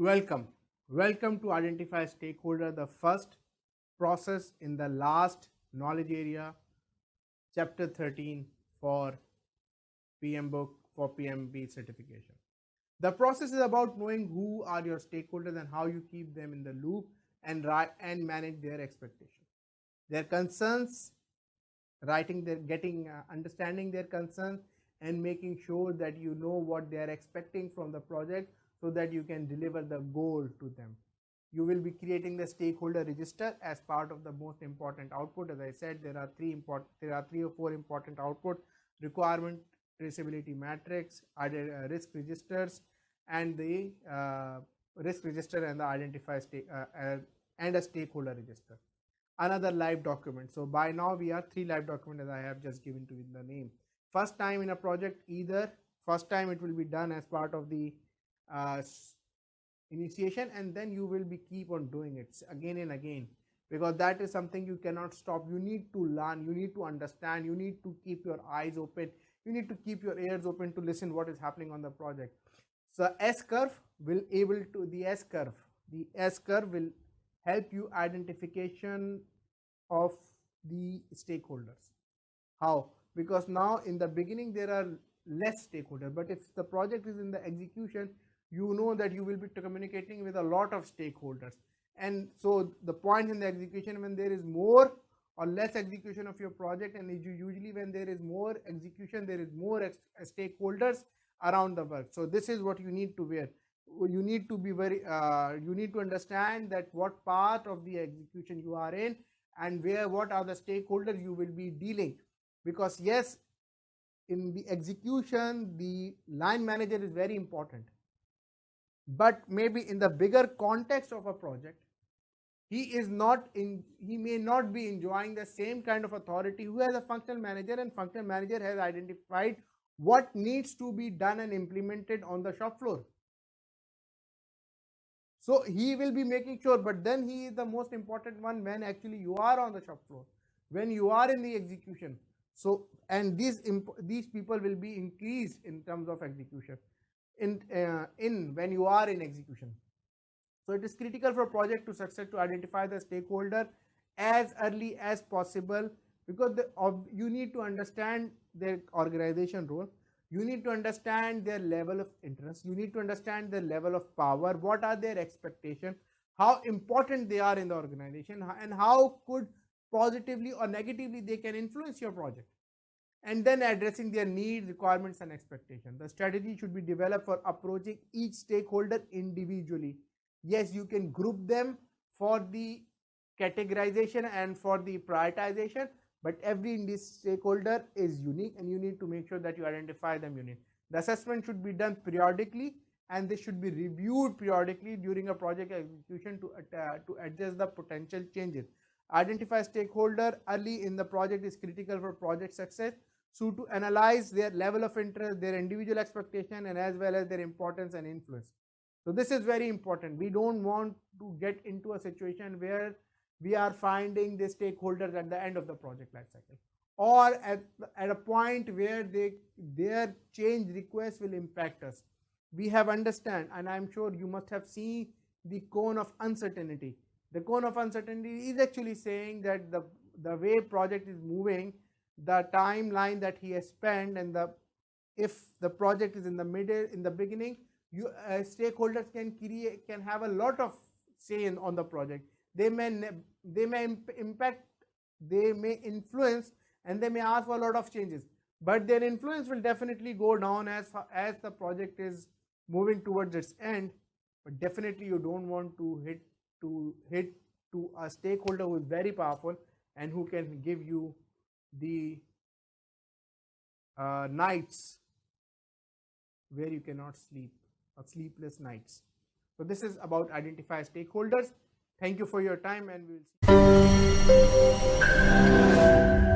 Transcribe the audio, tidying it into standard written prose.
Welcome. Welcome to Identify Stakeholder, the first process in the last knowledge area, chapter 13 for PMBOK for PMP certification. The process is about knowing who are your stakeholders and how you keep them in the loop and manage their expectations, their concerns, understanding their concerns and making sure that you know what they are expecting from the project so that you can deliver the goal to them. You will be creating the stakeholder register as part of the most important output. As I said, there are three or four important output: requirement traceability matrix, risk registers, and the risk register and the and a stakeholder register. Another live document. So by now we are three live documents as I have just given to you in the name. First time in a project, first time it will be done as part of the initiation, and then you will be keep on doing it again and again, because that is something you cannot stop. You need to learn, you need to understand, you need to keep your eyes open, you need to keep your ears open to listen what is happening on the project. So the S curve will help you identification of the stakeholders. How? Because now in the beginning there are less stakeholders, but if the project is in the execution, you know that you will be communicating with a lot of stakeholders. And so the point in the execution, when there is more or less execution of your project, and usually when there is more execution, there is more stakeholders around the work. So this is what you need to wear. You need to be you need to understand that what part of the execution you are in and what are the stakeholders you will be dealing. Because yes, in the execution, the line manager is very important, but maybe in the bigger context of a project, he may not be enjoying the same kind of authority who has a functional manager, and functional manager has identified what needs to be done and implemented on the shop floor. So he will be making sure, but then he is the most important one when actually you are on the shop floor, when you are in the execution. So, and these people will be increased in terms of execution in when you are in execution. So it is critical for project to success to identify the stakeholder as early as possible, because you need to understand their organization role, you need to understand their level of interest, you need to understand their level of power, what are their expectations, how important they are in the organization, and how could positively or negatively they can influence your project, and then addressing their needs, requirements, and expectations. The strategy should be developed for approaching each stakeholder individually. Yes, you can group them for the categorization and for the prioritization, but every stakeholder is unique, and you need to make sure that you identify them unique. The assessment should be done periodically, and this should be reviewed periodically during a project execution to adjust the potential changes. Identify stakeholder early in the project is critical for project success. So to analyze their level of interest, their individual expectation, and as well as their importance and influence. So this is very important. We don't want to get into a situation where we are finding the stakeholders at the end of the project life cycle, or at a point where their change requests will impact us. We have understand, and I'm sure you must have seen the cone of uncertainty. The cone of uncertainty is actually saying that the way project is moving, the timeline that he has spent, and if the project is in the middle, in the beginning, stakeholders can have a lot of say on the project. They may impact, they may influence, and they may ask for a lot of changes, but their influence will definitely go down as the project is moving towards its end. But definitely you don't want to hit to a stakeholder who is very powerful and who can give you the nights where you cannot sleep, or sleepless nights. So this is about identify stakeholders. Thank you for your time, and we'll see.